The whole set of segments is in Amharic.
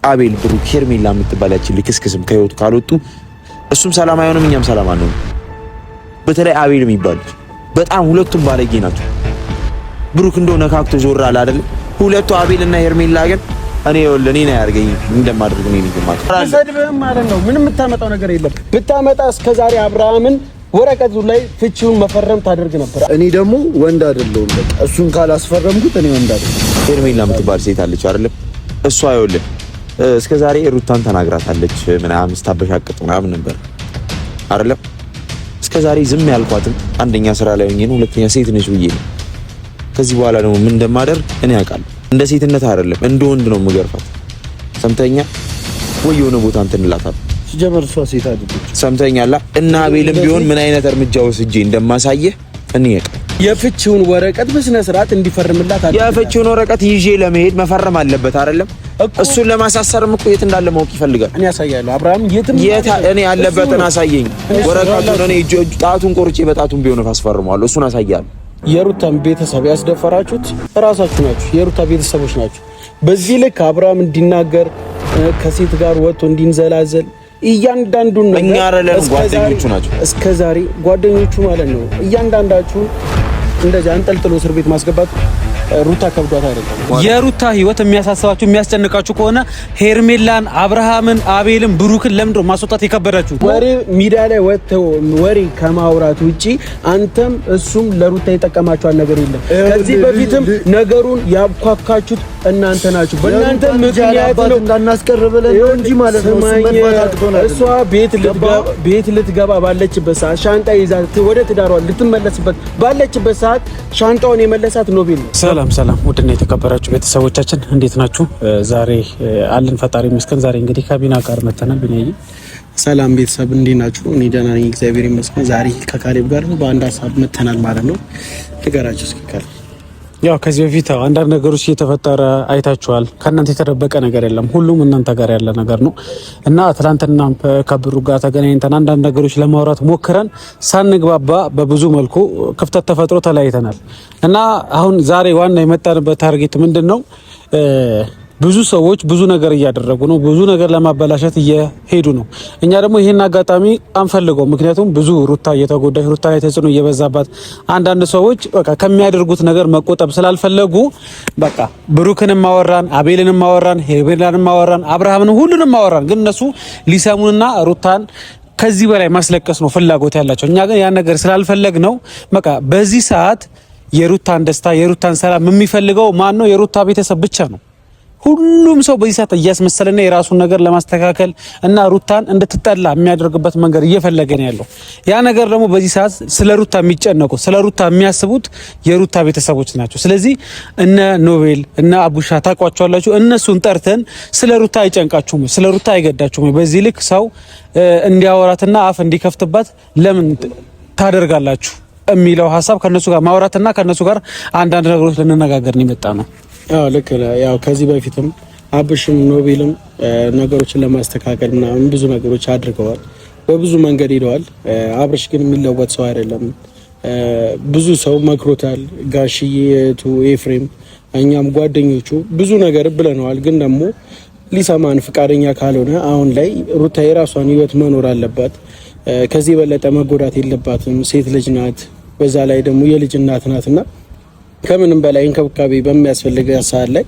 አቤል ብሩክ ሄርሜላ የምትባላችን ልክስክስም ከህይወቱ ካልወጡ እሱም ሰላም አይሆንም፣ እኛም ሰላም አንሆንም። በተለይ አቤል የሚባሉት በጣም ሁለቱም ባለጌ ናቸው። ብሩክ እንደሆነ ካክቶ ዞር አለ አይደል? ሁለቱ አቤል እና ሄርሜላ ግን እኔ ነው ያርገኝ እንደማድረግ ነው የሚገማት። ሰድብህም ማለት ነው። ምንም የምታመጣው ነገር የለም። ብታመጣ እስከዛሬ አብርሃምን ወረቀቱ ላይ ፍቺውን መፈረም ታደርግ ነበር። እኔ ደግሞ ወንድ አይደለሁም። በቃ እሱን ካላስፈረምኩት እኔ ወንድ አይደለሁም። ሄርሜላ የምትባል ሴት አለች አይደል? እሷ ይኸውልህ እስከዛሬ ሩታን ተናግራታለች ምናምን ስታበሻቅጥ ምናምን ነበር አይደል? እስከዛሬ ዝም ያልኳትም አንደኛ ስራ ላይ ሆኜ ነው፣ ሁለተኛ ሴት ነች ብዬ ነው። ከዚህ በኋላ ደግሞ ምን እንደማደርግ እኔ አውቃለሁ። እንደ ሴትነት አይደለም እንደ ወንድ ነው የምገርፋት። ሰምተኛ ወይ የሆነ ቦታ እንትን እላታለሁ። ሲጀመር እሷ ሴት አይደለች። ሰምተኛላ። እና አቤልም ቢሆን ምን አይነት እርምጃ ወስጄ እንደማሳየህ እኔ አውቃለሁ። የፍቺውን ወረቀት በስነ ስርዓት እንዲፈርምላት አለ። የፍቺውን ወረቀት ይዤ ለመሄድ መፈረም አለበት አይደለም? እሱን ለማሳሰርም እኮ የት እንዳለ ማወቅ ይፈልጋል። እኔ ያሳያለሁ። አብርሃም እኔ ያለበትን አሳየኝ። ወረቀቱን እኔ ጣቱን ቆርጬ በጣቱን ቢሆን አስፈርመዋለሁ። እሱን አሳያለሁ። የሩታን ቤተሰብ ያስደፈራችሁት እራሳችሁ ናችሁ። የሩታ ቤተሰቦች ናችሁ። በዚህ ልክ አብርሃም እንዲናገር ከሴት ጋር ወጥቶ እንዲንዘላዘል እያንዳንዱን ነገር እኛ አይደለም ጓደኞቹ ናቸው። እስከዛሬ ጓደኞቹ ማለት ነው። እያንዳንዳችሁ እንደዚህ አንጠልጥሎ እስር ቤት ማስገባት ሩታ ከብዷት አይደለም። የሩታ ህይወት የሚያሳስባችሁ የሚያስጨንቃችሁ ከሆነ ሄርሜላን፣ አብርሃምን፣ አቤልን፣ ብሩክን ለምንድነው ማስወጣት የከበዳችሁ? ወሬ ሚዲያ ላይ ወጥተው ወሬ ከማውራት ውጪ አንተም እሱም ለሩታ የጠቀማችኋል ነገር የለም። ከዚህ በፊትም ነገሩን ያብኳካችሁት እናንተ ናችሁ። በእናንተ ምክንያት ነው እንዳናስቀርብለን ነው እንጂ ማለት ነው። እሷ ቤት ልትገባ ባለችበት ሰዓት ሻንጣ ይዛ ወደ ትዳሯ ልትመለስበት ባለችበት ሰዓት ሻንጣውን የመለሳት ኖቤል ነው። ሰላም ውድና የተከበራችሁ ቤተሰቦቻችን እንዴት ናችሁ? ዛሬ አለን ፈጣሪ ይመስገን። ዛሬ እንግዲህ ከቢና ጋር መተናል። ቢናዬ ሰላም ቤተሰብ እንዴት ናችሁ? እኔ ደህና ነኝ እግዚአብሔር ይመስገን። ዛሬ ከካሌብ ጋር በአንድ ሀሳብ መተናል ማለት ነው። ንገራችሁ እስኪ ካሌብ። ያው ከዚህ በፊት አንዳንድ ነገሮች እየተፈጠረ አይታችኋል። ከእናንተ የተደበቀ ነገር የለም፣ ሁሉም እናንተ ጋር ያለ ነገር ነው እና ትናንትና ከብሩ ጋር ተገናኝተን አንዳንድ ነገሮች ለማውራት ሞክረን ሳንግባባ በብዙ መልኩ ክፍተት ተፈጥሮ ተለያይተናል እና አሁን ዛሬ ዋና የመጣንበት ታርጌት ምንድን ነው? ብዙ ሰዎች ብዙ ነገር እያደረጉ ነው። ብዙ ነገር ለማበላሸት እየሄዱ ነው። እኛ ደግሞ ይሄን አጋጣሚ አንፈልገው። ምክንያቱም ብዙ ሩታ እየተጎዳች፣ ሩታ ላይ ተጽዕኖ እየበዛባት፣ አንዳንድ ሰዎች በቃ ከሚያደርጉት ነገር መቆጠብ ስላልፈለጉ በቃ ብሩክንም ማወራን፣ አቤልንም ማወራን፣ ሄርሜላንም ማወራን፣ አብርሃምንም ሁሉንም ማወራን፣ ግን እነሱ ሊሰሙንና ሩታን ከዚህ በላይ ማስለቀስ ነው ፍላጎት ያላቸው። እኛ ግን ያን ነገር ስላልፈለግ ነው በቃ በዚህ ሰዓት የሩታን ደስታ የሩታን ሰላም የሚፈልገው ማን ነው? የሩታ ቤተሰብ ብቻ ነው። ሁሉም ሰው በዚህ ሰዓት እያስመሰለና የራሱን ነገር ለማስተካከል እና ሩታን እንድትጠላ የሚያደርግበት መንገድ እየፈለገ ነው ያለው። ያ ነገር ደግሞ በዚህ ሰዓት ስለ ሩታ የሚጨነቁ ስለ ሩታ የሚያስቡት የሩታ ቤተሰቦች ናቸው። ስለዚህ እነ ኖቤል እነ አቡሻ ታውቋቸዋላችሁ። እነሱን ጠርተን ስለ ሩታ አይጨንቃችሁም? ስለ ሩታ አይገዳችሁም? በዚህ ልክ ሰው እንዲያወራትና አፍ እንዲከፍትባት ለምን ታደርጋላችሁ የሚለው ሀሳብ ከነሱ ጋር ማውራትና ከነሱ ጋር አንዳንድ ነገሮች ልንነጋገር ነው የመጣ ነው። ያው ልክ ያው ከዚህ በፊትም አብሽም ኖቤልም ነገሮችን ለማስተካከል ምናምን ብዙ ነገሮች አድርገዋል። በብዙ መንገድ ሄደዋል። አብርሽ ግን የሚለወጥ ሰው አይደለም። ብዙ ሰው መክሮታል። ጋሽዬቱ ኤፍሬም፣ እኛም ጓደኞቹ ብዙ ነገር ብለነዋል። ግን ደግሞ ሊሰማን ፍቃደኛ ካልሆነ አሁን ላይ ሩታ የራሷን ህይወት መኖር አለባት። ከዚህ የበለጠ መጎዳት የለባትም። ሴት ልጅ ናት። በዛ ላይ ደግሞ የልጅ እናት ናትና ከምንም በላይ እንክብካቤ በሚያስፈልግ ሰዓት ላይ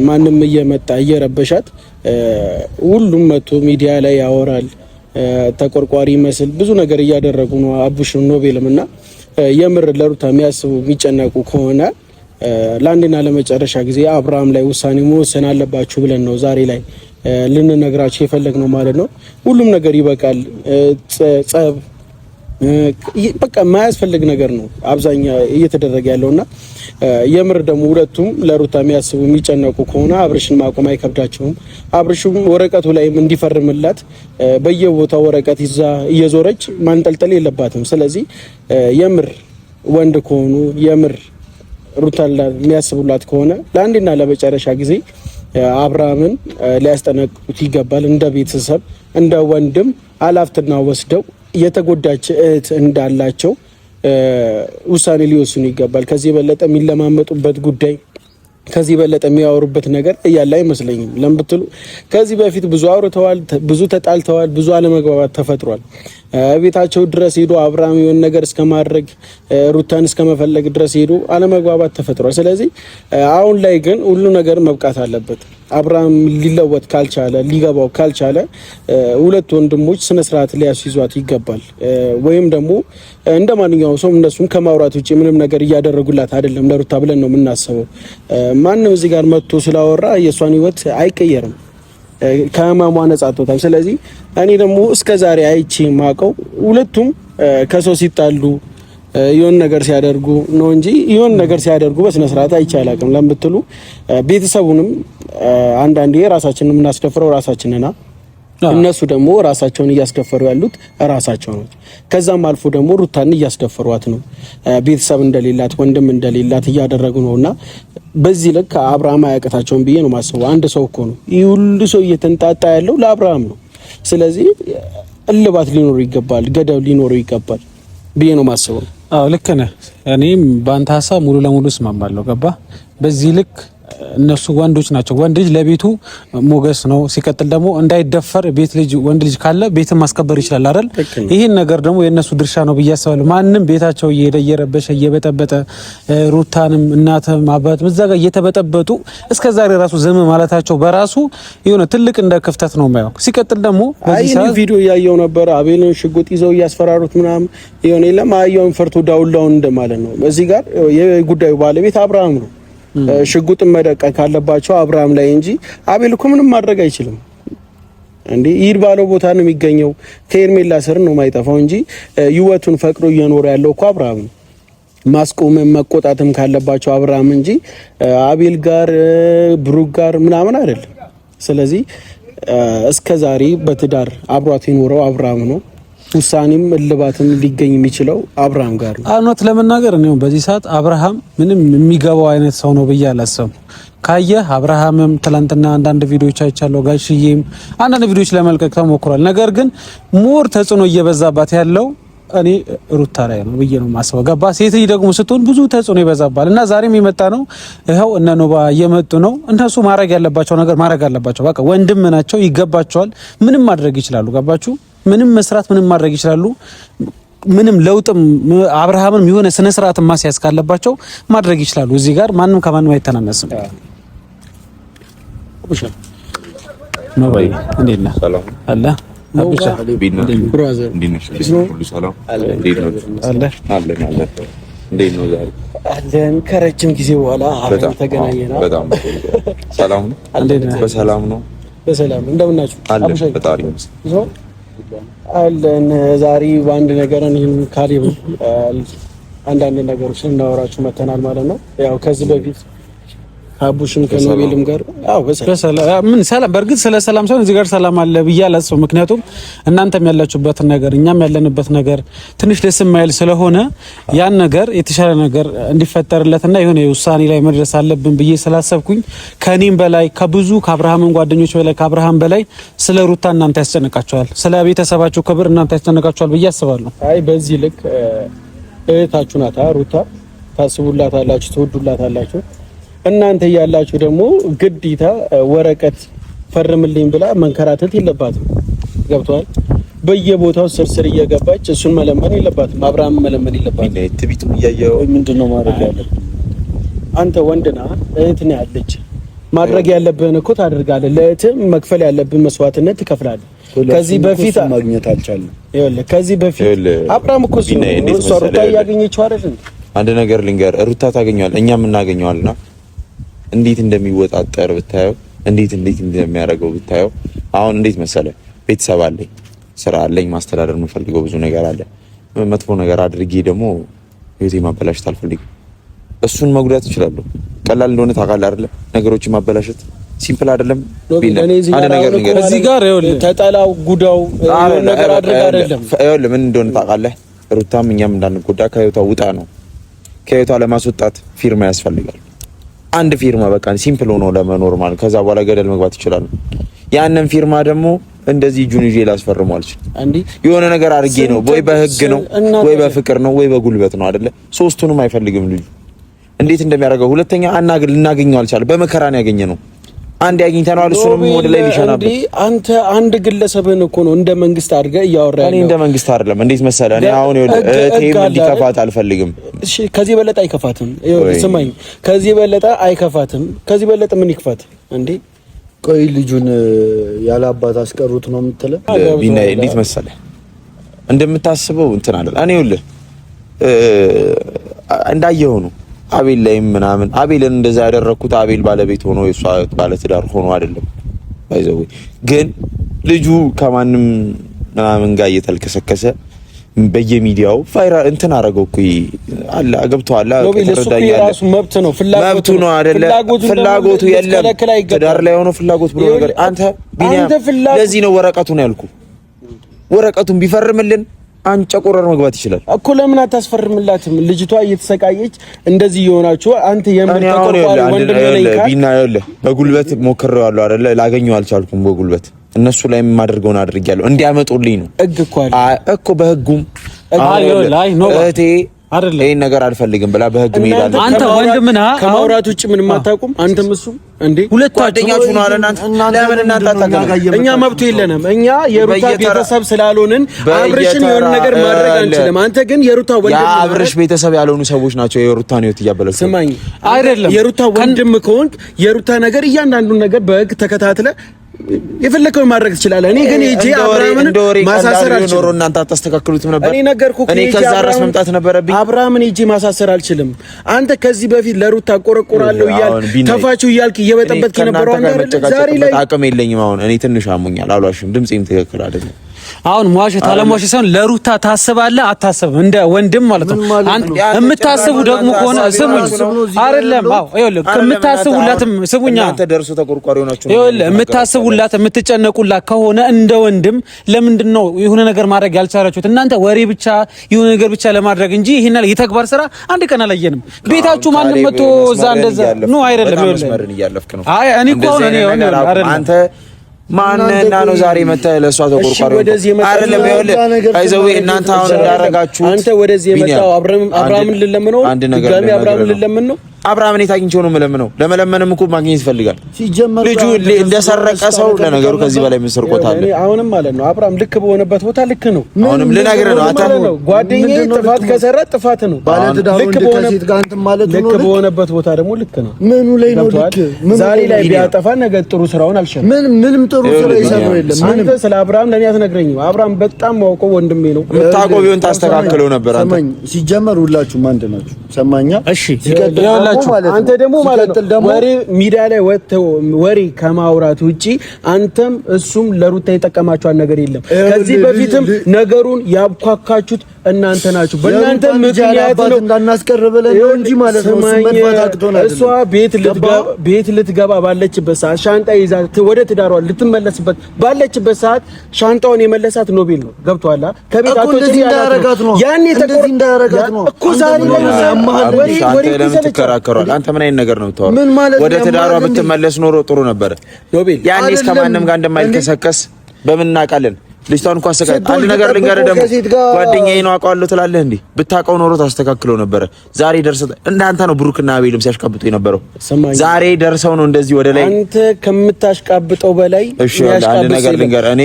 ማንም እየመጣ እየረበሻት ሁሉም መጥቶ ሚዲያ ላይ ያወራል። ተቆርቋሪ መስል ብዙ ነገር እያደረጉ ነው አቡሽም ኖቤልም እና የምር ለሩታ የሚያስቡ የሚጨነቁ ከሆነ ለአንድና ለመጨረሻ ጊዜ አብርሃም ላይ ውሳኔ መወሰን አለባችሁ ብለን ነው ዛሬ ላይ ልንነግራችሁ የፈለግነው ማለት ነው። ሁሉም ነገር ይበቃል። ጸብ በቃ የማያስፈልግ ነገር ነው አብዛኛው እየተደረገ ያለውና የምር ደግሞ ሁለቱም ለሩታ የሚያስቡ የሚጨነቁ ከሆነ አብርሽን ማቆም አይከብዳቸውም። አብርሽም ወረቀቱ ላይም እንዲፈርምላት በየቦታው ወረቀት ይዛ እየዞረች ማንጠልጠል የለባትም። ስለዚህ የምር ወንድ ከሆኑ የምር ሩታን የሚያስቡላት ከሆነ ለአንድና ለመጨረሻ ጊዜ አብርሃምን ሊያስጠነቅቁት ይገባል። እንደ ቤተሰብ እንደ ወንድም አላፍትና ወስደው የተጎዳች እህት እንዳላቸው ውሳኔ ሊወስኑ ይገባል። ከዚህ የበለጠ የሚለማመጡበት ጉዳይ ከዚህ በለጠ የሚያወሩበት ነገር እያለ አይመስለኝም። ለምን ብትሉ ከዚህ በፊት ብዙ አውርተዋል፣ ብዙ ተጣልተዋል፣ ብዙ አለመግባባት ተፈጥሯል። ቤታቸው ድረስ ሄዶ አብርሃም የሆነ ነገር እስከማድረግ ሩታን እስከመፈለግ ድረስ ሄዶ አለመግባባት ተፈጥሯል። ስለዚህ አሁን ላይ ግን ሁሉ ነገር መብቃት አለበት። አብርሃም ሊለወጥ ካልቻለ ሊገባው ካልቻለ ሁለት ወንድሞች ስነ ስርዓት ሊያስይዟት ይገባል። ወይም ደግሞ እንደ ማንኛውም ሰው እነሱም ከማውራት ውጪ ምንም ነገር እያደረጉላት አይደለም ለሩታ ብለን ነው የምናስበው። ማንም እዚህ ጋር መጥቶ ስላወራ የእሷን ህይወት አይቀየርም፣ ከህመሟ ነጻ አትወጣም። ስለዚህ እኔ ደግሞ እስከዛሬ አይቼ ማቀው ሁለቱም ከሰው ሲጣሉ የሆነ ነገር ሲያደርጉ ነው እንጂ የሆነ ነገር ሲያደርጉ በስነ ስርዓት አይቼ አላውቅም። ለምትሉ ቤተሰቡንም አንዳንዴ ራሳችንን የምናስከፍረው ራሳችንና እነሱ ደግሞ ራሳቸውን እያስደፈሩ ያሉት ራሳቸው ነው። ከዛም አልፎ ደግሞ ሩታን እያስደፈሯት ነው። ቤተሰብ እንደሌላት ወንድም እንደሌላት እያደረጉ ነውና በዚህ ልክ አብርሃም አያቀታቸውም ብዬ ነው ማስበው። አንድ ሰው እኮ ነው ይህ ሁሉ ሰው እየተንጣጣ ያለው ለአብርሃም ነው። ስለዚህ እልባት ሊኖሩ ይገባል፣ ገደብ ሊኖሩ ይገባል ብዬ ነው ማስበው። አዎ ልክ ነህ። እኔም በአንተ ሀሳብ ሙሉ ለሙሉ እስማማለሁ። ገባ በዚህ ልክ እነሱ ወንዶች ናቸው። ወንድ ልጅ ለቤቱ ሞገስ ነው። ሲቀጥል ደግሞ እንዳይደፈር ቤት ልጅ ወንድ ልጅ ካለ ቤትን ማስከበር ይችላል አይደል? ይሄን ነገር ደግሞ የነሱ ድርሻ ነው ብዬ አስባለሁ። ማንም ቤታቸው እየሄደ እየረበሸ እየበጠበጠ ሩታንም እናትም አባትም እዛ ጋር እየተበጠበጡ እስከዛሬ ራሱ ዝም ማለታቸው በራሱ የሆነ ትልቅ እንደ ክፍተት ነው የማየው። ሲቀጥል ደግሞ በዚህ ሰዓት ቪዲዮ ያየው ነበር አቤልን ሽጉጥ ይዘው እያስፈራሩት ምናምን የሆነ የለም አየውን ፈርቶ ዳውላውን እንደማለት ነው። እዚህ ጋር የጉዳዩ ባለቤት አብርሃም ነው። ሽጉጥ መደቀቅ ካለባቸው አብርሃም ላይ እንጂ አቤል እኮ ምንም ማድረግ አይችልም። እንዴ ይሄድ ባለው ቦታ ነው የሚገኘው። ከኤርሜላ ስር ነው የማይጠፋው እንጂ ህይወቱን ፈቅዶ እየኖረ ያለው እኮ አብርሃም ነው። ማስቆምም መቆጣትም ካለባቸው አብርሃም እንጂ አቤል ጋር ብሩክ ጋር ምናምን አይደለም። ስለዚህ እስከዛሬ በትዳር አብሯት የኖረው አብርሃም ነው። ውሳኔም እልባትም ሊገኝ የሚችለው አብርሃም ጋር ነው። እውነት ለመናገር ነው በዚህ ሰዓት አብርሃም ምንም የሚገባው አይነት ሰው ነው ብዬ አላሰብም። ካየህ አብርሃምም ትላንትና አንዳንድ ቪዲዮዎች አይቻለሁ፣ ጋሽዬም አንዳንድ ቪዲዮዎች ለመልቀቅ ተሞክሯል። ነገር ግን ሞር ተጽዕኖ እየበዛባት ያለው እኔ ሩታ ላይ ነው ብዬ ነው የማስበው። ገባ ሴት ልጅ ደግሞ ስትሆን ብዙ ተጽዕኖ ይበዛባል እና ዛሬም የመጣ ነው ይኸው እነ ኖባ እየመጡ ነው። እነሱ ማድረግ ያለባቸው ነገር ማድረግ አለባቸው። በቃ ወንድም ናቸው፣ ይገባቸዋል። ምንም ማድረግ ይችላሉ። ገባችሁ? ምንም መስራት ምንም ማድረግ ይችላሉ። ምንም ለውጥም አብርሃምም የሆነ ስነ ስርዓትን ማስያዝ ካለባቸው ማድረግ ይችላሉ። እዚህ ጋር ማንም ከማንም አይተናነስም። አቡሻ ኖባይ እንዴት ነህ? ሰላም አለ አቡሻ ብራዘር እንዴት ነህ? ሁሉ ሰላም አለ እንዴት ነው ዛሬ? አለን ከረጅም ጊዜ በኋላ አብረን ተገናኘና በጣም ሰላም ነው። በሰላም ነው። በሰላም እንደምን ናችሁ? አቡሻ በጣም ነው አለን። ዛሬ በአንድ ነገር እኔም ካሌብ አንዳንድ ነገሮችን እናወራችሁ መተናል ማለት ነው። ያው ከዚህ በፊት አቡሽም ከኖቤልም ጋር በሰላም ምን ሰላም በእርግጥ ስለ ሰላም ሳይሆን እዚህ ጋር ሰላም አለ ብዬ አላስብም። ምክንያቱም እናንተም ያላችሁበት ነገር እኛም ያለንበት ነገር ትንሽ ደስ የማይል ስለሆነ ያን ነገር የተሻለ ነገር እንዲፈጠርለትና የሆነ ውሳኔ ላይ መድረስ አለብን ብዬ ስላሰብኩኝ ከኔም በላይ ከብዙ ከአብርሃምም ጓደኞች በላይ ከአብርሃም በላይ ስለ ሩታ እናንተ ያስጨንቃችኋል፣ ስለ ቤተሰባችሁ ክብር እናንተ ያስጨንቃችኋል ብዬ አስባለሁ። አይ በዚህ ልክ እህታችሁ ናታ ሩታ፣ ታስቡላታላችሁ፣ ትወዱላታላችሁ። እናንተ ያላችሁ ደግሞ ግዴታ ወረቀት ፈርምልኝ ብላ መንከራተት የለባትም። ገብቷል? በየቦታው ስርስር እየገባች እሱን መለመን የለባትም። አብርሃም መለመን የለባትም። ትቢቱ እያየው ምንድነው ማድረግ ያለብህ? አንተ ወንድና እህት ነው ያለች። ማድረግ ያለብህን እኮ ታደርጋለህ። ለእህትህ መክፈል ያለብህን መስዋዕትነት ትከፍላለህ። ከዚህ በፊት ማግኘት አልቻለም። ይኸውልህ ከዚህ በፊት አብርሃም እኮ ሩታ እያገኘችው አይደል? አንድ ነገር ልንገር፣ ሩታ ታገኘዋል፣ እኛም እናገኘዋልና እንዴት እንደሚወጣጠር ብታየው፣ እንዴት እንደሚያደርገው ብታየው። አሁን እንዴት መሰለ፣ ቤተሰብ አለኝ፣ ስራ አለኝ፣ ማስተዳደር የምፈልገው ብዙ ነገር አለ። መጥፎ ነገር አድርጌ ደግሞ ህይወቴ ማበላሸት አልፈልግም። እሱን መጉዳት እችላለሁ። ቀላል እንደሆነ ታውቃለህ አይደለ? ነገሮችን ማበላሸት ሲምፕል አይደለም። አንድ ነገር ልንገር፣ እዚህ ጋር ይኸውልህ ተጠላው ጉዳው ነገር አድርጋ አይደለም። ይኸውልህ ምን እንደሆነ ታውቃለህ? ሩታም እኛም እንዳንጎዳ ከህይወቷ ውጣ ነው። ከህይወቷ ለማስወጣት ፊርማ ያስፈልጋል። አንድ ፊርማ በቃ ሲምፕል ሆኖ ለመኖር ማለት። ከዛ በኋላ ገደል መግባት ይችላል። ያንን ፊርማ ደግሞ እንደዚህ እጁን ይዤ ላስፈርመው አልችልም። የሆነ ነገር አድርጌ ነው ወይ በህግ ነው ወይ በፍቅር ነው ወይ በጉልበት ነው አይደለ? ሶስቱንም አይፈልግም ልጁ። እንዴት እንደሚያደርገው ሁለተኛ ልናገኘው አልቻለም። በመከራ ነው ያገኘነው። አንድ ያገኝተናል። እሱንም ወደ ላይ ሊሸናበት አንተ አንድ ግለሰብን እኮ ነው እንደ መንግስት አድርገህ እያወራህ ያለው። እኔ እንደ መንግስት አይደለም። እንዴት መሰለህ እኔ አሁን ቴም እንዲከፋት አልፈልግም። እሺ ከዚህ በለጠ አይከፋትም። ስማኝ፣ ከዚህ በለጠ አይከፋትም። ከዚህ በለጠ ምን ይከፋት እንዴ? ቆይ ልጁን ያለ አባት አስቀሩት ነው የምትለው? ቢናይ እንዴት መሰለህ እንደምታስበው እንትን አይደል። እኔ ይኸውልህ እንዳየኸው ነው አቤል ላይም ምናምን አቤልን እንደዛ ያደረኩት አቤል ባለቤት ሆኖ የሷ ባለትዳር ሆኖ አይደለም። ባይዘው ግን ልጁ ከማንም ምናምን ጋር እየተልከሰከሰ በየሚዲያው ቫይራል እንትን አረገው እኮ አለ ገብቷል። ተረዳኝ ያለ መብት ነው መብቱ ነው አይደለ? ፍላጎቱ የለም ትዳር ላይ ሆኖ ፍላጎት ብሎ ነገር አንተ ቢኒያም ለዚህ ነው ወረቀቱን ያልኩ። ወረቀቱን ቢፈርምልን አንጨቆረር መግባት ይችላል እኮ። ለምን አታስፈርምላትም? ልጅቷ እየተሰቃየች እንደዚህ የሆናችሁ አንተ የምትተቆጣው ወንድም ላይ ቢናየው በጉልበት ሞክሬዋለሁ አይደለ? ላገኘው አልቻልኩም። በጉልበት እነሱ ላይ የማደርገውን አድርጌያለሁ። እንዲያመጡልኝ ነው እኮ በህጉም እህቴ አይደለም ይሄን ነገር አልፈልግም ብላ በህግ ሜዳለ። አንተ ወንድም ነህ ከማውራት ውጭ ምንም አታውቁም። አንተም እሱ እንዴ ሁለታችሁ ነው አለ። ለምን እናንተ አታውቁም? እኛ መብቱ የለንም። እኛ የሩታ ቤተሰብ ስላልሆንን አብርሽን የሆነ ነገር ማድረግ አንችልም። አንተ ግን የሩታ ወንድም ነህ። አብርሽ ቤተሰብ ያልሆኑ ሰዎች ናቸው የሩታን ህይወት እያበላሹ። ስማኝ አይደለም የሩታ ወንድም ከሆንክ የሩታ ነገር እያንዳንዱን ነገር በህግ ተከታትለ የፈለከው ማድረግ ትችላለህ። እኔ ግን እጄ አብርሃምን ማሳሰር አልችልም። እናንተ አታስተካክሉትም ነበር። እኔ ነገርኩህ። እኔ ከዛ ራስ መምጣት ነበረብኝ። አብርሃምን እጄ ማሳሰር አልችልም። አንተ ከዚህ በፊት ለሩታ ቆረቆራለሁ እያልክ ተፋችሁ እያልክ እየበጠበጥክ የነበረው አንተ አይደል? ዛሬ ላይ አቅም የለኝም። አሁን እኔ ትንሽ አሞኛል፣ አልዋሽም። ድምጼም ትክክል አይደለም። አሁን ሟሸት አለሟሸት ሳይሆን ለሩታ ታስባለህ አታስብም? እንደ ወንድም ማለት ነው። የምታስቡ ደግሞ ከሆነ ስሙኝ አይደለም። አዎ ይኸውልህ የምታስቡላትም ስሙኛ አንተ ደርሶ ተቆርቋሪ ሆናችሁ ይኸውልህ የምታስቡላት የምትጨነቁላት ከሆነ እንደ ወንድም ለምንድን ነው የሆነ ነገር ማድረግ ያልቻላችሁት? እናንተ ወሬ ብቻ የሆነ ነገር ብቻ ለማድረግ እንጂ ይሄን የተግባር ስራ አንድ ቀን አላየንም። ቤታችሁ ማንም መጥቶ እዛ እንደዛ ነው አይደለም። ይኸውልህ አይ እኔ እኮ አይደለም አንተ ማንና ነው ዛሬ መጣ ለሷ ተቆርቋሪ አይደለም። ይኸውልህ አይዘው እናንተ አሁን እንዳረጋችሁ አንተ ወደዚህ የመጣው አብርሃምን ልለምነው ድጋሚ አብርሃምን ልለምን ነው። አብርሃምን የታግኝቸው ነው የምለምነው። ለመለመንም እኮ ማግኘት ይፈልጋል ልጁ እንደሰረቀ ሰው። ለነገሩ ከዚህ በላይ ምን ስርቆት አለ? አሁንም ማለት ነው አብርሃም ልክ በሆነበት ቦታ ልክ ነው። አሁንም ልነግርህ ነው አታ ጓደኛዬ ጥፋት ከሰራ ጥፋት ነው። ልክ በሆነበት ቦታ ደግሞ ልክ ነው። ምኑ ላይ ነው ልክ? ዛሬ ላይ ቢያጠፋ ነገ ጥሩ ስራውን አልሸለም። ምንም ጥሩ ስራ ይሰራው የለም። አንተ ስለ አብርሃም ለኔ አትነግረኝም? አብርሃም በጣም ማውቀው ወንድሜ ነው። የምታውቀው ቢሆን ታስተካክለው ነበር። አንተ ሰማኝ። ሲጀመር ሁላችሁም አንድ ናችሁ። ሰማኛ? እሺ አንተ ደግሞ ማለት ነው ወሬ ሚዲያ ላይ ወጥተው ወሬ ከማውራት ውጪ አንተም እሱም ለሩታ የጠቀማችኋል ነገር የለም። ከዚህ በፊትም ነገሩን ያብኳካችሁት እናንተ ናችሁ። በእናንተ ምክንያት ነው እንዳናስቀር ብለን ነው እንጂ ማለት ነው። እሷ ቤት ልትገባ ባለችበት ሰዓት ሻንጣ ይዛ ወደ ትዳሯ ልትመለስበት ባለችበት ሰዓት ሻንጣውን የመለሳት ኖቤል ነው። ገብቷላ? ከቤታቸው እንደዚህ እንዳያረጋት ነው። ያኔ እንዳያረጋት ነው እኮ ዛሬ ወሬ ተከራከሯል። አንተ ምን አይነት ነገር ነው የምታወራው? ወደ ትዳሯ ብትመለስ ኖሮ ጥሩ ነበር። ኖቤል ያኔ እስከማንም ጋር እንደማይልከሰከስ በምን እናውቃለን? ልጅቷን እንኳን አሰቃየት። አንድ ነገር ልንገርህ ደግሞ ጓደኛዬ ነው አውቀዋለሁ ትላለህ እንዴ? ብታውቀው ኖሮ ታስተካክለው ነበረ። ዛሬ ደርሰህ እንዳንተ ነው ብሩክና አቤልም ሲያሽቃብጡ የነበረው። ዛሬ ደርሰው ነው እንደዚህ ወደ ላይ። አንተ ከምታሽቃብጠው በላይ እሺ፣ አንድ ነገር ልንገርህ። እኔ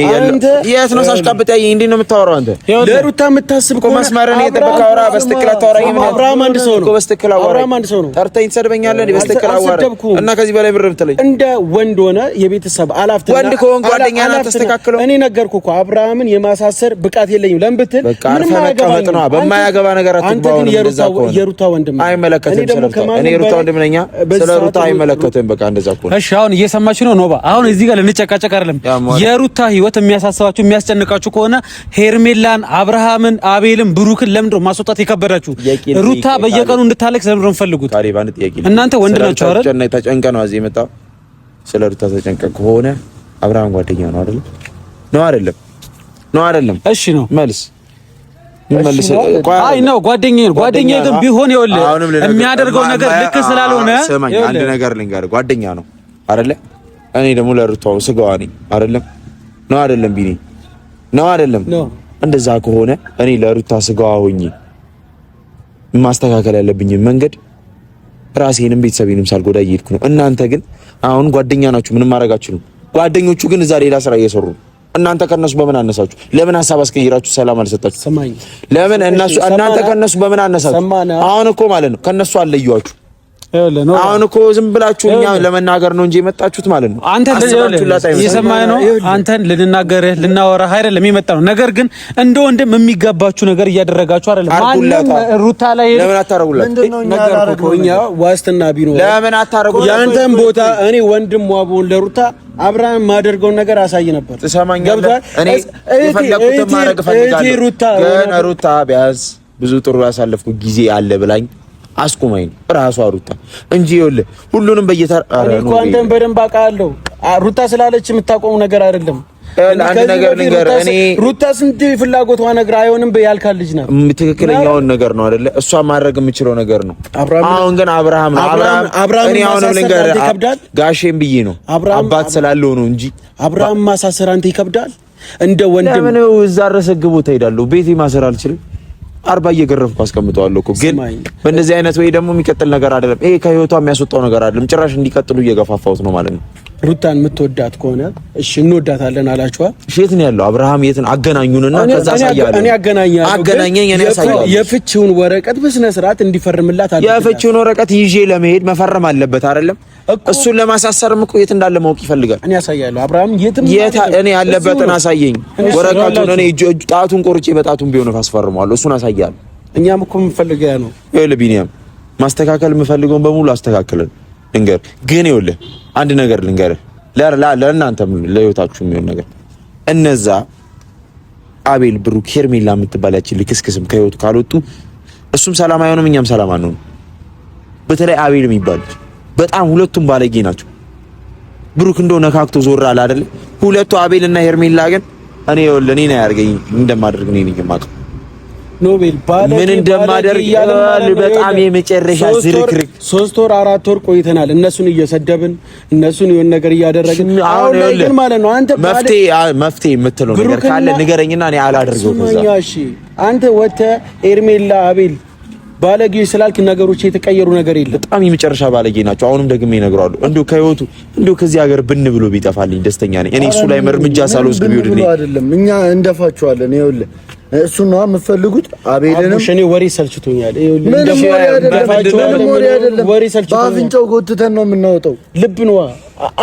የት ነው ሳሽቃብጥ ያየኝ? እንዴት ነው የምታወራው አንተ? ለሩታ የምታስብ እኮ መስመርን እየጠበቅህ አውራ። በስትክክል አታወራኝ። ምን አብርሃም አንድ ሰው ነው። በስትክክል አዋራ። አብርሃም አንድ ሰው ነው። ጠርተኝ ትሰድበኛለህ እንዴ? በስትክክል አዋራ እና ከዚህ በላይ ምንም ትለኝ እንደ ወንድ ሆነ የቤተሰብ አላፍተ ወንድ ከሆንክ ጓደኛና ተስተካክለው። እኔ ነገርኩህ እኮ አብርሃምን የማሳሰር ብቃት የለኝም። ለምን ብትል ምንም ማያገባኝ ነው። በማያገባ ነገር አትባው ነው። የሩታ ወንድም አይመለከትም። እኔ የሩታ ወንድም ነኝ። ስለ ሩታ አይመለከትም። በቃ እንደዛ እኮ ነው። እሺ አሁን እየሰማችሁ ነው ኖባ? አሁን እዚህ ጋር ልንጨቃጨቅ አይደለም። የሩታ ህይወት የሚያሳስባችሁ የሚያስጨንቃችሁ ከሆነ ሄርሜላን፣ አብርሃምን፣ አቤልን፣ ብሩክን ለምንድነው ማስወጣት የከበዳችሁ? ሩታ በየቀኑ እንድታለቅስ ለምንድነው የምትፈልጉት? እናንተ ወንድ ናችሁ አይደል? ተጨንቀ ነው እዚህ የመጣው። ስለ ሩታ ተጨንቀ ከሆነ አብርሃም ጓደኛ ነው አይደል? ነው አይደለም? ነው አይደለም? እሺ ነው መልስ አይ ነው ጓደኛዬ ግን ቢሆን ይኸውልህ የሚያደርገው ነገር ልክ ስላልሆነ አንድ ነገር ልንገርህ፣ ጓደኛ ነው አይደለ? እኔ ደግሞ ለሩታው ስጋዋ ነኝ አይደለም? ነው አይደለም? ቢኒ ነው አይደለም? እንደዛ ከሆነ እኔ ለሩታ ስጋዋ ሆኜ ማስተካከል ያለብኝ መንገድ ራሴንም ቤተሰቤንም ሳልጎዳ እየሄድኩ ነው። እናንተ ግን አሁን ጓደኛ ናችሁ፣ ምንም ማድረጋችሁ ነው። ጓደኞቹ ግን እዛ ሌላ ስራ እየሰሩ ነው። እናንተ ከነሱ በምን አነሳችሁ? ለምን ሀሳብ አስቀይራችሁ ሰላም አልሰጣችሁ? ሰማኝ። ለምን እናንተ ከነሱ በምን አነሳችሁ? አሁን እኮ ማለት ነው ከነሱ አለዩዋችሁ። አሁን እኮ ዝም ብላችሁ እኛ ለመናገር ነው እንጂ የመጣችሁት ማለት ነው። እየሰማህ ነው። አንተን ልንናገርህ ልናወራህ አይደለም የመጣው። ነገር ግን እንደ ወንድም የሚገባችሁ ነገር እያደረጋችሁ አይደለም። ማንም ሩታ ላይ ለምን አታረጉላት? እኛ ዋስትና ቢኖር ለምን አታረጉላት? ያንተን ቦታ እኔ ወንድም ዋቦን ለሩታ አብርሃም ማደርገውን ነገር አሳይ ነበር። ትሰማኛለህ? እኔ የፈለኩትን ማድረግ ፈልጋለሁ። ግን ሩታ ቢያንስ ብዙ ጥሩ ያሳለፍኩ ጊዜ አለ ብላኝ አስቁማኝ ራሷ ሩታ እንጂ ይኸውልህ ሁሉንም በየተራ እኔ እኮ አንተን በደንብ አውቃለሁ። ሩታ ስላለች የምታቆሙ ነገር አይደለም። አንድ ነገር ልንገር፣ እኔ ሩታ ስንት ፍላጎቷ ነገር አይሆንም በያልካል ልጅ ነው። ትክክለኛውን ነገር ነው አይደለ? እሷ ማድረግ የምችለው ነገር ነው። አሁን ግን አብርሃም ነው። አብርሃም እኔ አሁንም ልንገር ጋሼም ብዬ ነው አባት ስላለው ነው እንጂ አብርሃም ማሳሰር አንተ ይከብዳል። እንደ ወንድም ለምን እዛ ድረስ ግቡ ትሄዳለሁ? ቤቴ ማሰር አልችልም። 40 እየገረፍኩ አስቀምጠዋለሁ እኮ። ግን በእንደዚህ አይነት ወይ ደግሞ የሚቀጥል ነገር አይደለም። ይሄ ከህይወቷ የሚያስወጣው ነገር አይደለም። ጭራሽ እንዲቀጥሉ እየገፋፋሁት ነው ማለት ነው። ሩታን የምትወዳት ከሆነ እሺ እንወዳታለን አላችኋ? የት ነው ያለው? አብርሃም የትን አገናኙንና ከዛ አሳያለሁ። እኔ አገናኘኝ እኔ አሳያለሁ። የፍቺውን ወረቀት በስነ ስርዓት እንዲፈርምላት አለ። የፍቺውን ወረቀት ይዤ ለመሄድ መፈረም አለበት አይደለም? እሱን ለማሳሰርም እኮ የት እንዳለ ማወቅ ይፈልጋል። እኔ አሳያለሁ። አብርሃም እኔ ያለበትን አሳየኝ። ወረቀቱን እኔ ጣቱን ቆርጬ በጣቱን ቢሆን አስፈርመዋለሁ። እሱን አሳያለሁ። እኛም እኮ የምፈልገው ያ ነው። ይኸውልህ ቢኒያም ማስተካከል የምፈልገውን በሙሉ አስተካክለን ልንገር። ግን ይኸውልህ አንድ ነገር ልንገርህ፣ ለእናንተም ለህይወታችሁ የሚሆን ነገር እነዛ አቤል ብሩክ ሄርሜላ የምትባል ያቺ ልክስክስም ከህይወቱ ካልወጡ እሱም ሰላም አይሆንም፣ እኛም ሰላም አንሆንም። በተለይ አቤል የሚባሉት በጣም ሁለቱም ባለጌ ናቸው። ብሩክ እንደው ነካክቶ ዞር አለ አይደል? ሁለቱ አቤል እና ሄርሜላ ግን እኔ ይኸውልህ እኔ ያርገኝ እንደማደርግ እኔ ነኝ የማውቀው። ኖቤል ባለጌ ምን እንደማደርግ በጣም የመጨረሻ ዝርክርክ 3 ወር 4 ወር ቆይተናል። እነሱን እየሰደብን እነሱን የሆነ ነገር እያደረግን አሁን ላይ ግን ማለት ነው አንተ መፍትሄ የምትለው ነገር ካለ ንገረኝና እኔ አላደርገው። ከዛ እሺ አንተ ወጥተህ ሄርሜላ አቤል ባለጌ ስላልክ ነገሮች የተቀየሩ ነገር የለም። በጣም የመጨረሻ ባለጌ ናቸው። አሁንም ደግሜ እነግረዋለሁ። እንደው ከህይወቱ እንደው ከዚህ ሀገር ብን ብሎ ቢጠፋልኝ ደስተኛ ነኝ። እኔ እሱ ላይ እርምጃ ሳልወስድ ቢወድልኝ አይደለም። እኛ እንደፋቸዋለን። ይኸውልህ እሱ ነው የምፈልጉት። አቤልንም እኔ ወሬ ሰልችቶኛል። ወሬ ሰልችቶኛል። በአፍንጫው ጎትተን ነው የምናወጣው። ልብ ነው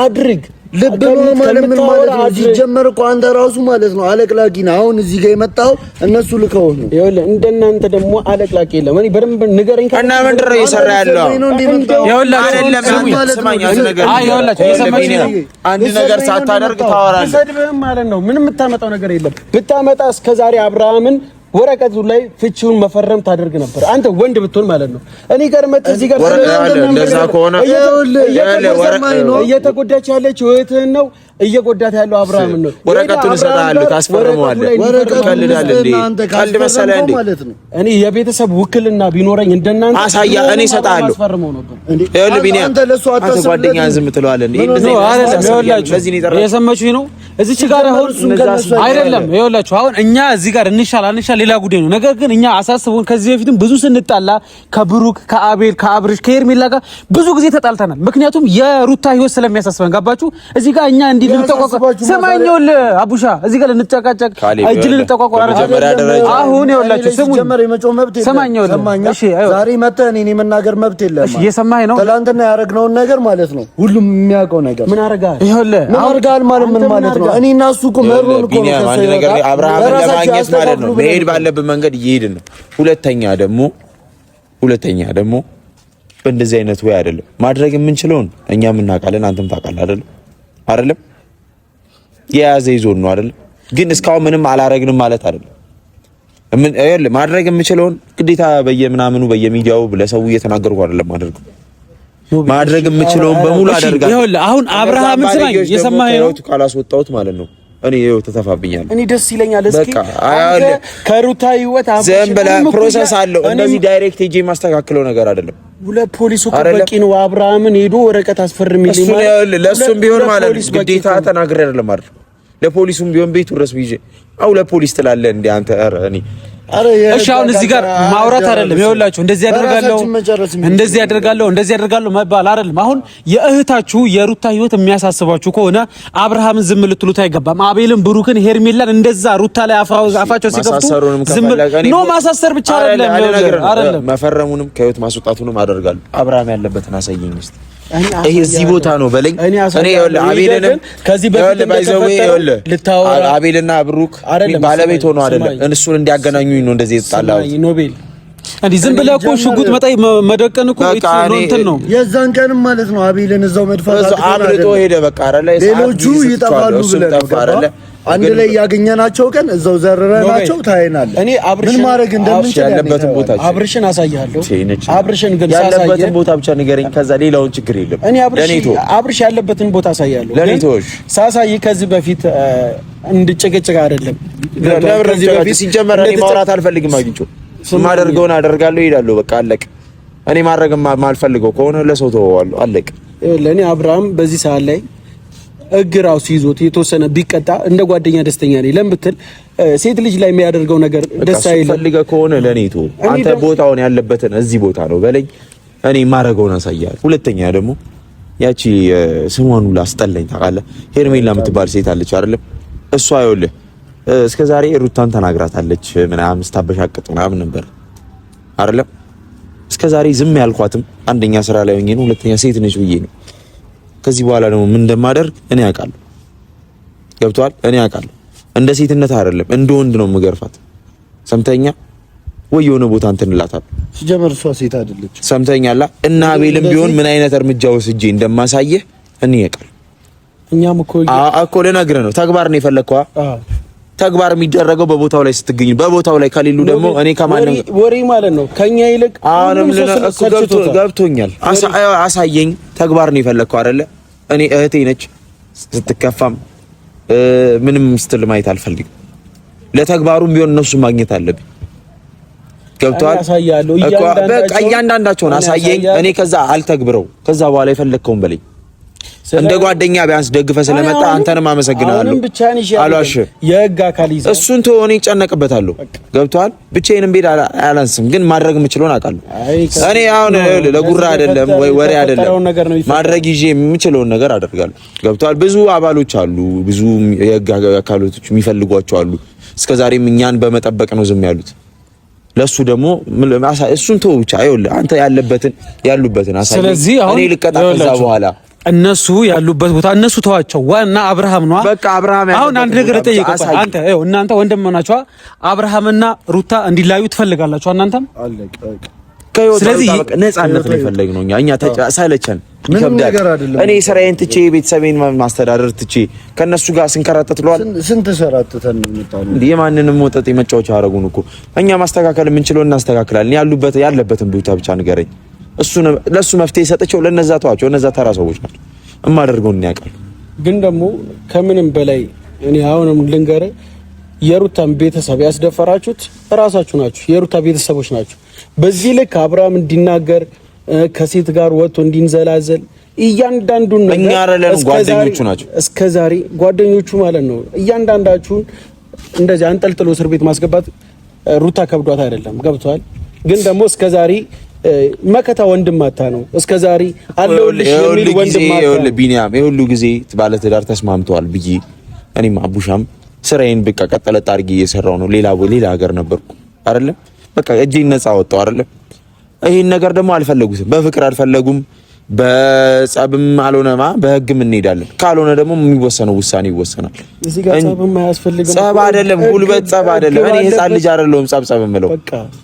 አድርግ ልብ ነው ማለት ምን ማለት ነው? ሲጀመር እኮ አንተ ራሱ ማለት ነው አለቅላቂ ነህ። አሁን እዚህ ጋር የመጣው እነሱ ልከው ነው። ይኸውልህ እንደናንተ ደግሞ አለቅላቂ የለም። እኔ በደንብ ንገረኝ። እና ምንድን ነው እየሰራ ያለው? አንድ ነገር ሳታደርግ ታወራለህ። ሰድብህም ማለት ነው። ምንም የምታመጣው ነገር የለም። ብታመጣ እስከዛሬ አብርሃምን ወረቀቱ ላይ ፍቺውን መፈረም ታደርግ ነበር። አንተ ወንድ ብትሆን ማለት ነው። እኔ ጋር መጥተህ እዚህ ጋር እንደዛ ከሆነ እየተጎዳች ያለችው እህትህን ነው፣ እየጎዳት ያለው አብርሃምን ነው። ወረቀቱን እሰጥሃለሁ፣ ታስፈርመዋለህ። ቀልድ መሰለህ እንዴ? እኔ የቤተሰብ ውክልና ቢኖረኝ እንደናንተ አሳያ እኔ እሰጥሃለሁ። ይኸውልህ ቢኒያም አንተ ጓደኛህን ዝም ትለዋለህ እንዴ? የሰማችሁኝ ነው። እዚች ጋር አሁን አይደለም። ይኸውላችሁ አሁን እኛ እዚህ ጋር እንሻል ሌላ ጉዳይ ነው። ነገር ግን እኛ አሳስቡን ከዚህ በፊትም ብዙ ስንጣላ ከብሩክ ከአቤል ከአብርሽ ከሄርሜላ ጋር ብዙ ጊዜ ተጣልተናል። ምክንያቱም የሩታ ህይወት ስለሚያሳስበን ገባችሁ? እዚህ ጋር እኛ እንዲህ ልንጠቋቋ ሰማኛውል አቡሻ እዚህ ጋር ልንጨቃጨቅ እጅ ልንጠቋቋ አሁን ይኸውላችሁ ስሙኝ፣ ሰማኛውል እሺ፣ ዛሬ መተህ እኔ መናገር መብት የለም። እሺ እየሰማኸኝ ነው? ትናንትና ያደረግነውን ነገር ማለት ነው ሁሉም የሚያውቀው ነገር ምን አረጋል? ይኸውልህ ምን አረጋል ማለት ምን ማለት ነው? እኔ እና እሱ እኮ መሮን እኮ ነው። አንድ ነገር አብርሃምን ለማግኘት ማለት ነው መሄድ ባለብን መንገድ እየሄድን ነው። ሁለተኛ ደግሞ በእንደዚህ አይነት ወይ አይደለም ማድረግ የምንችለውን እኛም እናውቃለን፣ አንተም ታውቃለህ አይደለም? የያዘ ይዞን ነው አይደለም? ግን እስካሁን ምንም አላረግንም ማለት አይደለም። ማድረግ የምችለውን ግዴታ በየምናምኑ በየሚዲያው ለሰው እየተናገርኩ አይደለም ማድረግ የምችለውን በሙሉ አደርጋለሁ። ይኸውልህ አሁን አብርሃምን ስማኝ፣ የሰማኸኝ ነው? ካላስወጣሁት ማለት ነው እኔ ይኸው ተተፋብኛል። እኔ ደስ ይለኛል። እስኪ አንተ ከሩታ ህይወት ዝም ብለህ ፕሮሰስ አለው። እንደዚህ ዳይሬክት ሄጄ የማስተካክለው ነገር አይደለም። ለፖሊሱ በቂ ነው። አብርሃምን ሄዶ ወረቀት አስፈርሚልኝ ማለት ለሱም ቢሆን ማለት ነው ግዴታ ተናግሬ አይደለም አይደል? ለፖሊሱም ቢሆን ቤቱ ድረስ ቢጄ ለፖሊስ ትላለህ እንዴ አንተ? ኧረ እኔ እሺ አሁን እዚህ ጋር ማውራት አይደለም። ይኸውላችሁ እንደዚህ ያደርጋለሁ መባል አይደለም። አሁን የእህታችሁ የሩታ ህይወት የሚያሳስባችሁ ከሆነ አብርሃምን ዝም ልትሉት አይገባም። አቤልን፣ ብሩክን፣ ሄርሜላን እንደዛ ሩታ ላይ አፋቸው ሲከፍቱ ዝም ኖ ማሳሰር ብቻ አይደለም መፈረሙንም ከህይወት ማስወጣቱንም አደርጋለሁ። አብርሃም ያለበትን አሳየኝ እስቲ። ይሄ እዚህ ቦታ ነው በለኝ። እኔ አቤልንም ከዚህ በፊት አቤልና ብሩክ ባለቤት ሆኖ አይደለም እነሱን እንዲያገናኙኝ ነው እንደዚህ የተጣላው። ኖቤል እንዴ ዝም ብለህ እኮ ሽጉጥ መደቀን እኮ እንትን ነው። የዛን ቀንም ማለት ነው አቤልን እዛው መድፋት አምልጦ ሄደ። በቃ አይደለ ሌሎቹ ይጠፋሉ ብለህ አንድ ላይ ያገኘናቸው ቀን እዛው ዘረረናቸው ታይናለህ። እኔ ምን ማድረግ እንደምንችል ያለበትን ቦታ አብርሽን አሳያለሁ። አብርሽን ግን ያለበትን ቦታ ብቻ ንገረኝ። ከዛ ሌላውን ችግር የለም። እኔ አብርሽ ያለበትን ቦታ አሳያለሁ። ለኔቶሽ ሳሳይ ከዚህ በፊት እንድጨቀጨቅ አይደለም። ከዚህ በፊት ሲጀመር እኔ ማውራት አልፈልግም። አግኝቼው ማደርገውን አደርጋለሁ፣ እሄዳለሁ። በቃ አለቅ። እኔ ማድረግ ማልፈልገው ከሆነ ለሰው ተወዋለሁ። አለቅ። ለኔ አብርሃም በዚህ ሰዓት ላይ እግራው ይዞት የተወሰነ ቢቀጣ እንደ ጓደኛ ደስተኛ ነኝ። ለምትል ሴት ልጅ ላይ የሚያደርገው ነገር ደስ አይልም። ፈልገህ ከሆነ ለኔቶ አንተ ቦታውን ያለበትን እዚህ ቦታ ነው በለኝ። እኔ ማረገውን አሳያለሁ። ሁለተኛ ደግሞ ያቺ ስሟን ሁላ አስጠላኝ ታውቃለህ። ሄርሜላ የምትባል ሴት አለች አይደለም? እሷ ይኸውልህ እስከዛሬ ሩታን ተናግራታለች ምናምን ስታበሻቅጥ ምናምን ነበር አይደለም? እስከዛሬ ዝም ያልኳትም አንደኛ ስራ ላይ ሆኜ ነው፣ ሁለተኛ ሴት ነች ብዬ ነው። ከዚህ በኋላ ደግሞ ምን እንደማደርግ እኔ አውቃለሁ። ገብቷል? እኔ አውቃለሁ። እንደ ሴትነት አይደለም እንደ ወንድ ነው የምገርፋት። ሰምተኛ ወይ የሆነ ቦታ እንላታለን። ሲጀመር እሷ ሴት አይደለች። ሰምተኛላ። እና አቤልም ቢሆን ምን አይነት እርምጃ ወስጄ እንደማሳየህ እኔ አውቃለሁ። እኛም እኮ ልነግርህ ነው። ተግባር ነው የፈለግከው። ተግባር የሚደረገው በቦታው ላይ ስትገኝ፣ በቦታው ላይ ከሌሉ ደግሞ እኔ ከማንም ወሬ ማለት ነው ከኛ ይልቅ አሁንም ገብቶኛል። አሳየኝ። ተግባር ነው የፈለግከው አይደለ? እኔ እህቴ ነች። ስትከፋም ምንም ስትል ማየት አልፈልግም። ለተግባሩም ቢሆን እነሱ ማግኘት አለብኝ። ገብቷል? በቃ እያንዳንዳቸውን አሳየኝ። እኔ ከዛ አልተግብረው። ከዛ በኋላ የፈለግከውን በለኝ። እንደ ጓደኛ ቢያንስ ደግፈ ስለመጣ አንተንም አመሰግናለሁ። አልዋሽም። የህግ አካል ይዘህ እሱን ተወኔ ይጨነቅበታለሁ። ገብቷል? ብቻዬንም ቤት አላንስም፣ ግን ማድረግ የምችለውን አውቃለሁ። እኔ አሁን ለጉራ አይደለም ወይ ወሬ አይደለም፣ ማድረግ ይዤ የምችለውን ነገር አደርጋለሁ። ገብቷል? ብዙ አባሎች አሉ፣ ብዙ የህግ አካላቶች የሚፈልጓቸው አሉ። እስከዛሬም እኛን በመጠበቅ ነው ዝም ያሉት። ለሱ ደግሞ እሱን ተው ብቻ። ይኸውልህ አንተ ያሉበትን አሳይ። ስለዚህ እኔ ልቀጣ ከዛ በኋላ እነሱ ያሉበት ቦታ እነሱ ተዋቸው። ዋና አብርሃም ነው። በቃ አብርሃም አሁን አንድ ነገር ጠይቀው። አንተ እናንተ ወንድም ናችሁ። አብርሃምና ሩታ እንዲላዩ ትፈልጋላችሁ እናንተም? ስለዚህ ነፃነት ነው የፈለግነው እኛ ሳይለቸን ይከብዳል። እኔ ስራዬን ትቼ ቤተሰቤን ማስተዳደር ትቼ ከነሱ ጋር ስንከራተት ለዋል። ስንት ሰራተተን ነው እንዴ? የማንንም ወጠጥ መጫወቻ አረጉን እኮ። እኛ ማስተካከል የምንችለው እናስተካክላለን። ያለበትን ቦታ ብቻ ንገረኝ። ለሱ መፍትሄ ሰጥቼው ለነዛ ተዋቸው። እነዛ ተራ ሰዎች ናቸው። እማደርገውን ያውቃሉ። ግን ደግሞ ከምንም በላይ እኔ አሁንም ልንገርህ፣ የሩታን ቤተሰብ ያስደፈራችሁት እራሳችሁ ናችሁ። የሩታ ቤተሰቦች ናችሁ። በዚህ ልክ አብርሃም እንዲናገር ከሴት ጋር ወጥቶ እንዲንዘላዘል እያንዳንዱን ነገር እኛ አይደለም ጓደኞቹ ናቸው። እስከዛሬ ጓደኞቹ ማለት ነው። እያንዳንዳችሁን እንደዚህ አንጠልጥሎ እስር ቤት ማስገባት ሩታ ከብዷት አይደለም። ገብቷል? ግን ደግሞ እስከዛሬ መከታ ወንድማታ ነው። እስከዛሬ አለውልሽ የሚል ወንድማታ ነው። ቢኒያም የሁሉ ጊዜ ባለ ትዳር ተስማምተዋል ብዬ እኔም አቡሻም ስራዬን በቃ ቀጠለጥ አድርጌ እየሰራው ነው። ሌላ ሀገር ነበርኩ አይደለም? በቃ እጄን ነፃ ወጣው አይደለም? ይሄን ነገር ደግሞ አልፈለጉትም። በፍቅር አልፈለጉም። በጸብም አልሆነማ በህግም እንሄዳለን። ካልሆነ ደግሞ የሚወሰነው ውሳኔ ይወሰናል። እዚህ ጋር ጸብም አያስፈልግም። ጸብ አይደለም፣ ጉልበት ጸብ አይደለም። እኔ ህፃን ልጅ አይደለሁም ጸብ የምለው።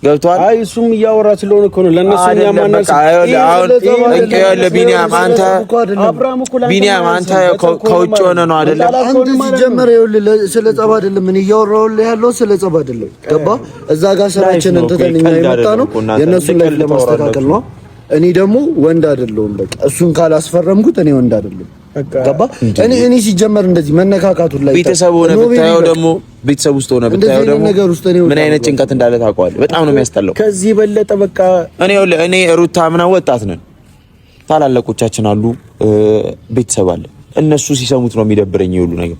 ገብቷል? አይ እሱም እያወራ ስለሆነ እኮ ነው ለነሱ ያማናስ። ቢኒያም አንተ ከውጭ ሆነ ነው አይደለም? አንተ ሲጀመር ይኸውልህ ስለ ጸብ አይደለም። ምን እያወራሁልህ ያለው ስለ ጸብ አይደለም። ገባ? እዛ ጋር ስራችንን ትተን እኛ የመጣ ነው የነሱን ላይ ለማስተካከል ነው። እኔ ደግሞ ወንድ አይደለሁም። በቃ እሱን ካላስፈረምኩት እኔ ወንድ አይደለሁም። ገባ? እኔ ሲጀመር እንደዚህ መነካካቱን ላይ ቤተሰብ ሆነ ብታየው ደግሞ ቤተሰብ ውስጥ ሆነ ብታየው ደግሞ ምን አይነት ጭንቀት እንዳለ ታውቀዋለህ። በጣም ነው የሚያስጠላው። ከዚህ በለጠ በቃ እኔ ሩታ ምናምን ወጣት ነን፣ ታላላቆቻችን አሉ፣ ቤተሰብ አለ። እነሱ ሲሰሙት ነው የሚደብረኝ ይሁሉ ነገር።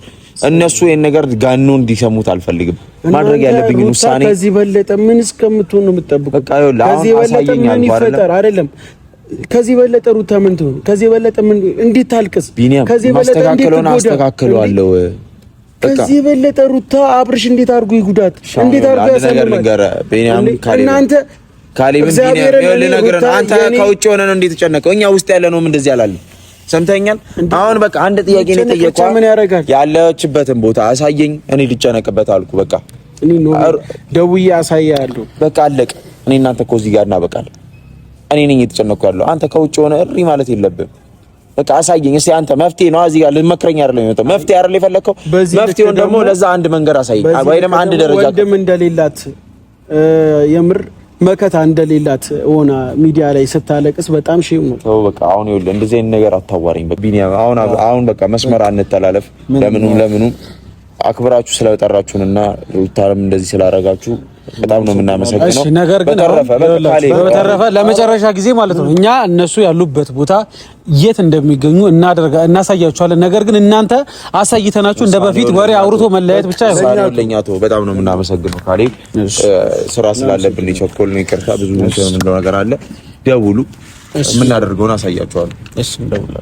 እነሱ ይሄን ነገር ጋኖ እንዲሰሙት አልፈልግም። ማድረግ ያለብኝ ውሳኔ ከዚህ በለጠ ምን እስከምትሆን ነው የምጠብቀው? በቃ ይኸውልህ ከዚህ በለጠ ምን ይፈጠር አይደለም። ከዚህ በለጠ ሩታ ምን ትሆን? ከዚህ በለጠ ምን እንዴት ታልቅስ? ከዚህ በለጠ እንዴት አስተካክለዋለሁ። ከዚህ በለጠ ሩታ አብርሽ እንዴት አድርጎ ይጉዳት? እንዴት አድርጎ ያሰልማል? እናንተ ካሌብ አንተ ከውጭ ሆነ ነው እንዴት ተጨነቀው? እኛ ውስጥ ያለ ነው እንደዚህ አላለ። ሰምተኛል። አሁን በቃ አንድ ጥያቄ ነው የጠየቀው። ምን ያደርጋል? ያለችበትን ቦታ አሳየኝ፣ እኔ ልጨነቅበት አልኩ። በቃ እኔ ነው ደውዬ አሳያለሁ። በቃ አለቀ። እኔ እናንተ እኮ እዚህ ጋር እናበቃለን። እኔ ነኝ የተጨነቅኩ ያለው። አንተ ከውጭ ሆነ እሪ ማለት የለብህም። በቃ አሳየኝ እስቲ። አንተ መፍትሄ ነው እዚህ ጋር ልመክረኝ አይደለም የመጣው። መፍትሄ አይደለም የፈለከው። መፍትሄውን ደግሞ ለዛ አንድ መንገድ አሳየኝ፣ ወይንም አንድ ደረጃ ወንድም እንደሌላት የምር መከታ እንደሌላት ሆና ሚዲያ ላይ ስታለቅስ በጣም ሼም ነው። ተው በቃ አሁን ይኸውልህ እንደዚህ አይነት ነገር አታዋሪኝ። ቢኒያም አሁን በቃ መስመር አንተላለፍ። ለምኑም አክብራችሁ ስለጠራችሁንና ሩታንም እንደዚህ ስላረጋችሁ በጣም ነው የምናመሰግነው። እሺ ነገር ግን በተረፈ ለመጨረሻ ጊዜ ማለት ነው እኛ እነሱ ያሉበት ቦታ የት እንደሚገኙ እናሳያችኋለን። ነገር ግን እናንተ አሳይተናችሁ እንደ በፊት ወሬ አውርቶ መለያየት ብቻ ይሆናል። በጣም ነው የምናመሰግነው። ካሌብ ስራ ስላለብን ሊቸኮል ነው፣ ይቅርታ። ብዙ ነገር አለ። ደውሉ፣ የምናደርገውን አሳያችኋለሁ። እሺ ደውሉ።